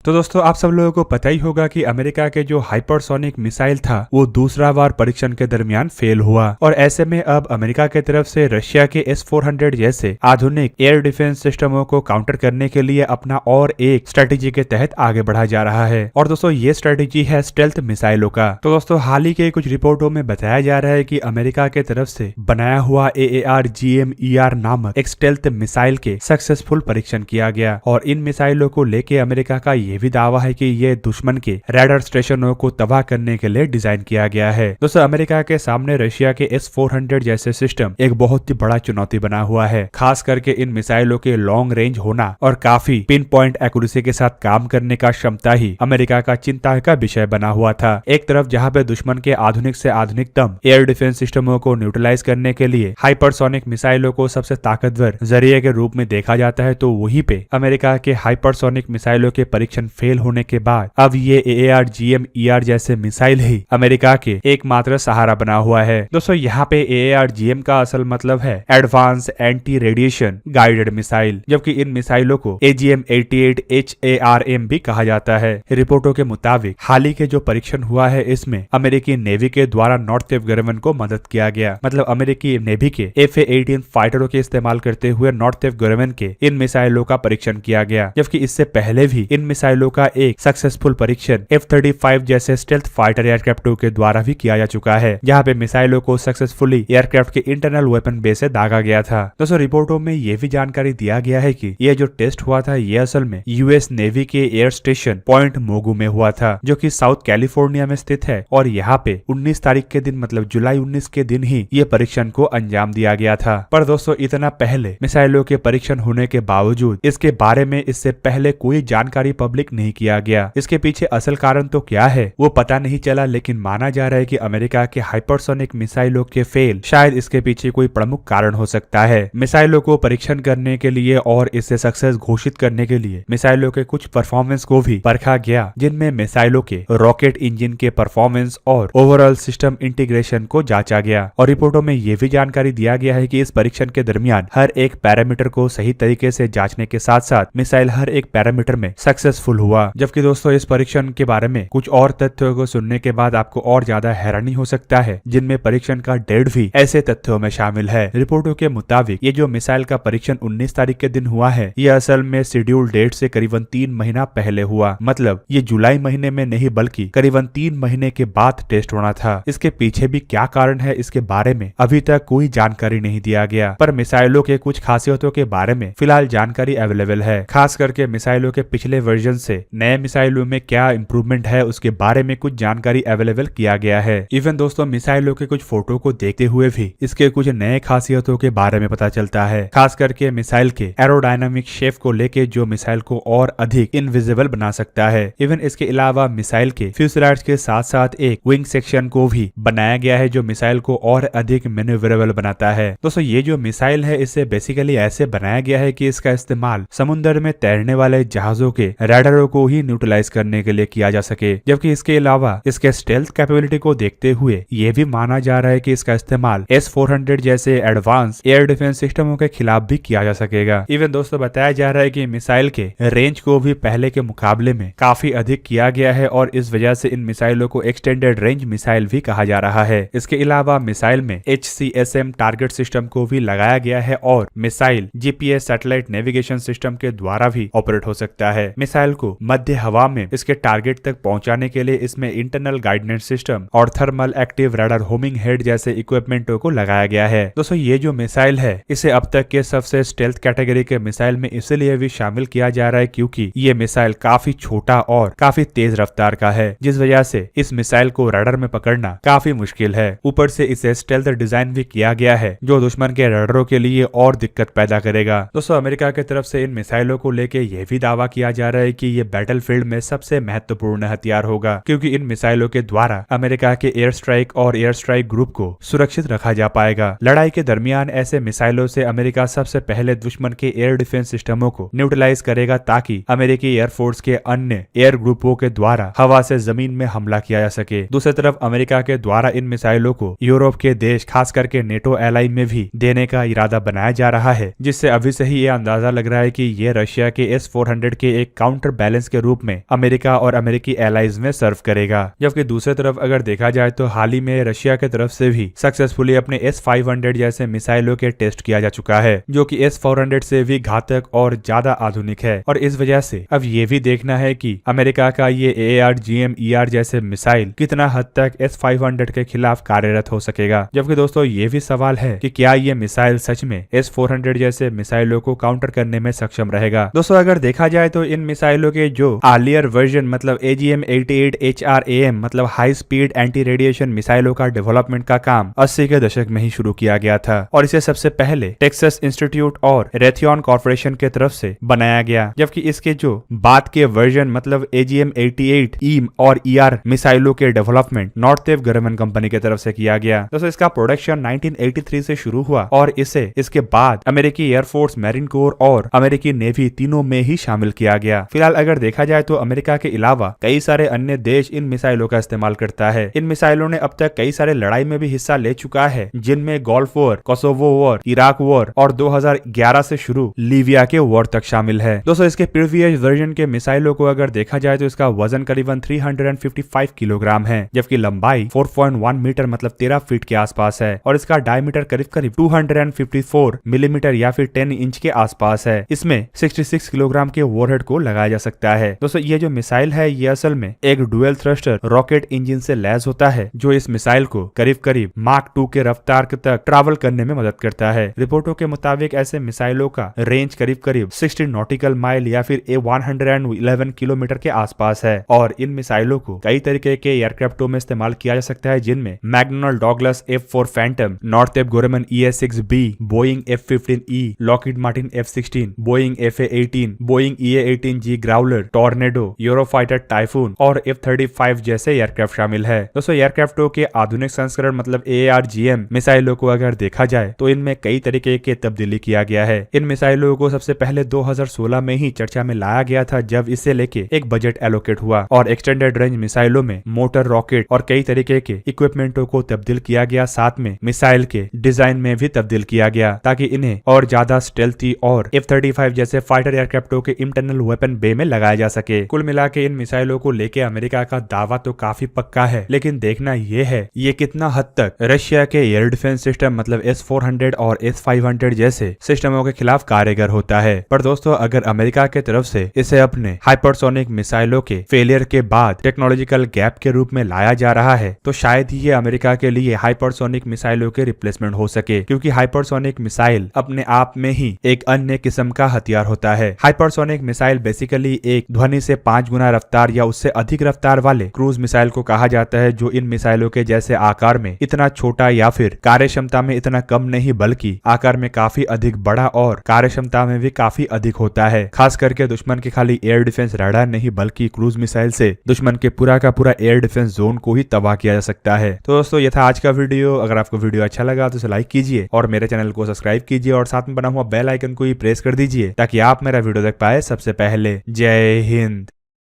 तो दोस्तों आप सब लोगों को पता ही होगा कि अमेरिका के जो हाइपरसोनिक मिसाइल था वो दूसरा बार परीक्षण के दरमियान फेल हुआ और ऐसे में अब अमेरिका की तरफ से रशिया के S-400 जैसे आधुनिक एयर डिफेंस सिस्टमों को काउंटर करने के लिए अपना और एक स्ट्रेटेजी के तहत आगे बढ़ा जा रहा है। और दोस्तों ये स्ट्रेटेजी है स्टेल्थ मिसाइलों का। तो दोस्तों हाल ही के कुछ रिपोर्टों में बताया जा रहा है कि अमेरिका के तरफ से बनाया हुआ AAR-GMER नामक एक स्टेल्थ मिसाइल के सक्सेसफुल परीक्षण किया गया और इन मिसाइलों को लेके अमेरिका का ये भी दावा है कि ये दुश्मन के रडार स्टेशनों को तबाह करने के लिए डिजाइन किया गया है। दोस्तों अमेरिका के सामने रशिया के S-400 जैसे सिस्टम एक बहुत ही बड़ा चुनौती बना हुआ है। खास करके इन मिसाइलों के लॉन्ग रेंज होना और काफी पिन पॉइंट एक्यूरेसी के साथ काम करने का क्षमता ही अमेरिका का चिंता का विषय बना हुआ था। एक तरफ जहां पे दुश्मन के आधुनिक से आधुनिकतम एयर डिफेंस सिस्टमों को न्यूट्रलाइज करने के लिए हाइपरसोनिक मिसाइलों को सबसे ताकतवर जरिए के रूप में देखा जाता है, तो वहीं पे अमेरिका के हाइपरसोनिक मिसाइलों के परीक्षण फेल होने के बाद अब ये AAR-GMER जैसे मिसाइल ही अमेरिका के एकमात्र सहारा बना हुआ है। दोस्तों यहाँ पे AAR-GM का असल मतलब है advance anti radiation guided missile, जबकि इन मिसाइलों को AGM-88 HARM भी कहा जाता है। रिपोर्टों के मुताबिक हाल ही के जो परीक्षण हुआ है इसमें अमेरिकी नेवी के द्वारा नॉर्थवेव गवर्नमेंट को मदद किया गया। मतलब अमेरिकी नेवी के F/A-18 फाइटरों के इस्तेमाल करते हुए नॉर्थवेव गवर्नमेंट के इन मिसाइलों का परीक्षण किया गया, जबकि इससे पहले भी इन मिसाइलों का एक सक्सेसफुल परीक्षण F-35 जैसे स्टेल्थ फाइटर एयरक्राफ्टों के द्वारा भी किया जा चुका है, जहां पे मिसाइलों को सक्सेसफुली एयरक्राफ्ट के इंटरनल वेपन बेस से दागा गया था। दोस्तों रिपोर्टों में ये भी जानकारी दिया गया है कि यह जो टेस्ट हुआ था ये असल में यूएस नेवी के एयर स्टेशन पॉइंट मोगू में हुआ था, जो कि साउथ कैलिफोर्निया में स्थित है। और यहाँ पे 19 तारीख के दिन मतलब जुलाई 19 के दिन ही ये परीक्षण को अंजाम दिया गया था। पर दोस्तों इतना पहले मिसाइलों के परीक्षण होने के बावजूद इसके बारे में इससे पहले कोई जानकारी पब्लिक नहीं किया गया। इसके पीछे असल कारण तो क्या है वो पता नहीं चला, लेकिन माना जा रहा है कि अमेरिका के हाइपरसोनिक मिसाइलों के फेल शायद इसके पीछे कोई प्रमुख कारण हो सकता है। मिसाइलों को परीक्षण करने के लिए और इसे सक्सेस घोषित करने के लिए मिसाइलों के कुछ परफॉर्मेंस को भी परखा गया, जिनमें मिसाइलों के रॉकेट इंजन के परफॉर्मेंस और ओवरऑल सिस्टम इंटीग्रेशन को जांचा गया। और रिपोर्टों में यह भी जानकारी दिया गया है कि इस परीक्षण के दरमियान हर एक पैरामीटर को सही तरीके से जांचने के साथ साथ मिसाइल हर एक पैरामीटर में सक्सेसफुल हुआ। जबकि दोस्तों इस परीक्षण के बारे में कुछ और तथ्यों को सुनने के बाद आपको और ज्यादा हैरानी हो सकता है, जिनमें परीक्षण का डेट भी ऐसे तथ्यों में शामिल है। रिपोर्टों के मुताबिक ये जो मिसाइल का परीक्षण 19 तारीख के दिन हुआ है ये असल में शेड्यूल डेट से करीबन 3 महीना पहले हुआ। मतलब ये जुलाई महीने में नहीं बल्कि करीबन 3 महीने के बाद टेस्ट होना था। इसके पीछे भी क्या कारण है इसके बारे में अभी तक कोई जानकारी नहीं दिया गया, पर मिसाइलों के कुछ खासियतों के बारे में फिलहाल जानकारी अवेलेबल है। खास करके मिसाइलों के पिछले वर्जन से नए मिसाइलों में क्या इंप्रूवमेंट है उसके बारे में कुछ जानकारी अवेलेबल किया गया है। इवन दोस्तों मिसाइलों के कुछ फोटो को देखते हुए भी इसके कुछ नए खासियतों के बारे में पता चलता है। खास करके मिसाइल के एरोडायनामिक शेप को लेके जो मिसाइल को और अधिक इनविजिबल बना सकता है। इवन इसके अलावा मिसाइल के फ्यूजलाज के साथ साथ एक विंग सेक्शन को भी बनाया गया है जो मिसाइल को और अधिक मैन्यूवरेबल बनाता है। दोस्तों ये जो मिसाइल है इसे बेसिकली ऐसे बनाया गया है कि इसका इस्तेमाल समुद्र में तैरने वाले जहाजों के रडारों को ही न्यूट्रलाइज करने के लिए किया जा सके। जबकि इसके अलावा इसके स्टेल्थ कैपेबिलिटी को देखते हुए यह भी माना जा रहा है कि इसका इस्तेमाल S-400 जैसे एडवांस एयर डिफेंस सिस्टमों के खिलाफ भी किया जा सकेगा। इवन दोस्तों बताया जा रहा है कि मिसाइल के रेंज को भी पहले के मुकाबले में काफी अधिक किया गया है और इस वजह से इन मिसाइलों को एक्सटेंडेड रेंज मिसाइल भी कहा जा रहा है। इसके अलावा मिसाइल में HCSM टारगेट सिस्टम को भी लगाया गया है और missile GPS satellite navigation system के द्वारा भी ऑपरेट हो सकता है। मिसाइल को मध्य हवा में इसके टारगेट तक पहुंचाने के लिए इसमें इंटरनल गाइडेंस सिस्टम और thermal active radar homing head जैसे इक्विपमेंटों को लगाया गया है। दोस्तों ये जो मिसाइल है इसे अब तक के सबसे स्टेल्थ कैटेगरी के मिसाइल में इसलिए भी शामिल किया जा रहा है क्योंकि ये मिसाइल काफी छोटा और काफी तेज रफ्तार का है, जिस वजह से इस मिसाइल को रडार में पकड़ना काफी मुश्किल है। ऊपर से इसे स्टेल्थ डिजाइन भी किया गया है जो दुश्मन के रडारों के लिए और दिक्कत पैदा करेगा। दोस्तों अमेरिका की तरफ से इन मिसाइलों को लेके यह भी दावा किया जा रहा है कि ये बैटलफील्ड में सबसे महत्वपूर्ण हथियार होगा, क्योंकि इन मिसाइलों के द्वारा अमेरिका के एयर स्ट्राइक और एयर स्ट्राइक ग्रुप को सुरक्षित रखा जा पाएगा। लड़ाई के दरमियान ऐसे मिसाइलों से अमेरिका सबसे पहले दुश्मन के एयर डिफेंस सिस्टमों को न्यूट्रलाइज करेगा ताकि अमेरिकी एयरफोर्स के अन्य एयर ग्रुपों के द्वारा हवा से जमीन में हमला किया जा सके। दूसरी तरफ अमेरिका के द्वारा इन मिसाइलों को यूरोप के देश खास करके नेटो एलाई में भी देने का इरादा बनाया जा रहा है, जिससे अभी से ही ये अंदाजा लग रहा है कि ये रशिया के S-400 के एक काउंटर बैलेंस के रूप में अमेरिका और अमेरिकी एलाइज में सर्व करेगा। जबकि दूसरी तरफ अगर देखा जाए तो हाल ही में रशिया की तरफ से भी सक्सेसफुली अपने S-500 जैसे मिसाइलों के टेस्ट किया जा चुका है, जो कि S-400 से भी घातक और ज्यादा आधुनिक है। और इस वजह से अब ये भी देखना है कि अमेरिका का ये ARGM-ER जैसे मिसाइल कितना हद तक S-500 के खिलाफ कार्यरत हो सकेगा। जबकि दोस्तों ये भी सवाल है कि क्या ये मिसाइल सच में S-400 जैसे मिसाइलों को काउंटर करने में सक्षम रहेगा। दोस्तों अगर देखा जाए तो इन मिसाइलों के जो अर्लियर वर्जन मतलब AGM-88HRAM मतलब हाई स्पीड एंटी रेडिएशन मिसाइलों का डेवलपमेंट का काम 80 के दशक में ही शुरू किया गया था और इसे सबसे पहले टेक्सास इंस्टीट्यूट और रेथियन कॉर्पोरेशन के तरफ से बनाया गया। जबकि इसके जो बाद के वर्जन मतलब AGM-88E और ER मिसाइलों के डेवलपमेंट नॉर्थवेव गवर्नमेंट कंपनी की तरफ से किया गया। दोस्तों इसका प्रोडक्शन 1983 से शुरू हुआ और इसे इसके बाद अमेरिकी एयरफोर्स, मैरीन कोर और अमेरिकी नेवी तीनों में ही शामिल किया गया। फिलहाल अगर देखा जाए तो अमेरिका के अलावा कई सारे अन्य देश इन मिसाइलों का इस्तेमाल करता है। इन मिसाइलों ने अब तक कई सारे लड़ाई में भी हिस्सा ले चुका है, जिनमें gulf war, Kosovo war, Iraq war और 2011 से शुरू लीबिया के वॉर तक शामिल है। दोस्तों इसके प्रीवियस वर्जन के मिसाइलों को अगर देखा जाए तो इसका वजन करीबन 355 किलोग्राम है, जबकि लंबाई 4.1 मीटर मतलब 13 फीट के आसपास है और इसका डायमीटर करीब 254 मिलीमीटर या फिर 10 इंच के आसपास है। इसमें 66 किलोग्राम के वॉरहेड को लगाया जा सकता है। दोस्तों ये जो मिसाइल है ये असल में एक डुअल थ्रस्टर रॉकेट इंजन से लैस होता है, जो इस मिसाइल को करीब मार्क 2 के रफ्तार तक ट्रैवल करने में मदद करता है। रिपोर्टों के मुताबिक ऐसे मिसाइलों का रेंज करीब 60 नॉटिकल माइल या फिर 111 किलोमीटर के आसपास है और इन मिसाइलों को कई तरीके के एयरक्राफ्टों में इस्तेमाल किया जा सकता है, जिनमें McDonnell Douglas F-4 Phantom, Northrop Grumman EA-6B, Boeing F-15E, Lockheed Martin F-16, Boeing FA-18, Boeing EA-18G Growler, Tornado, Eurofighter Typhoon और F-35 जैसे एयरक्राफ्ट शामिल है। दोस्तों एयरक्राफ्टों के आधुनिक संस्करण मतलब ARGM मिसाइलों को अगर देखा जाए तो इनमें कई तरीके के तब्दीली किया गया है। इन मिसाइलों को सबसे पहले 2016 में ही चर्चा में लाया गया था, जब इसे लेके एक बजट एलोकेट हुआ और एक्सटेंडेड रेंज मिसाइलों में मोटर, रॉकेट और कई तरीके के इक्विपमेंटों को तब्दील किया गया। साथ में मिसाइल के डिजाइन में भी तब्दील किया गया ताकि इन्हें और ज्यादा स्टेल्थी और F-35 जैसे फाइटर एयरक्राफ्टों के इंटरनल वेपन बे में लगाया जा सके। कुल मिला के इन मिसाइलों को लेके अमेरिका का दावा तो काफी पक्का है, लेकिन देखना ये है ये कितना हद तक रशिया के एयर डिफेंस सिस्टम मतलब S-400 और S-500 जैसे सिस्टमों के खिलाफ कारगर होता है। पर दोस्तों अगर अमेरिका के तरफ से इसे अपने हाइपरसोनिक मिसाइलों के फेलियर के बाद टेक्नोलॉजिकल गैप के रूप में लाया जा रहा है, तो शायद ही ये अमेरिका के लिए हाइपरसोनिक मिसाइलों के रिप्लेसमेंट हो सके, क्योंकि हाइपरसोनिक मिसाइल अपने आप में ही एक अन्य किस्म का हथियार होता है। हाइपरसोनिक मिसाइल बेसिकली एक ध्वनि से 5 गुना रफ्तार या उससे अधिक रफ्तार वाले क्रूज मिसाइल को कहा जाता है, जो इन मिसाइलों के जैसे आकार में इतना छोटा या फिर कार्यक्षमता में इतना कम नहीं बल्कि आकार में काफी अधिक बड़ा और कार्यक्षमता में भी काफी अधिक होता है। खास करके दुश्मन के खाली एयर डिफेंस रडार नहीं बल्कि क्रूज मिसाइल से दुश्मन के पूरा का पूरा एयर डिफेंस जोन को ही तबाह किया जा सकता है। तो दोस्तों ये था आज का वीडियो। अगर आपको वीडियो अच्छा लगा तो इसे लाइक कीजिए और मेरे चैनल को सब्सक्राइब कीजिए और साथ में बना हुआ बेल आइकन को ही प्रेस कर दीजिए ताकि आप मेरा वीडियो देख पाए सबसे पहले। जय हिंद।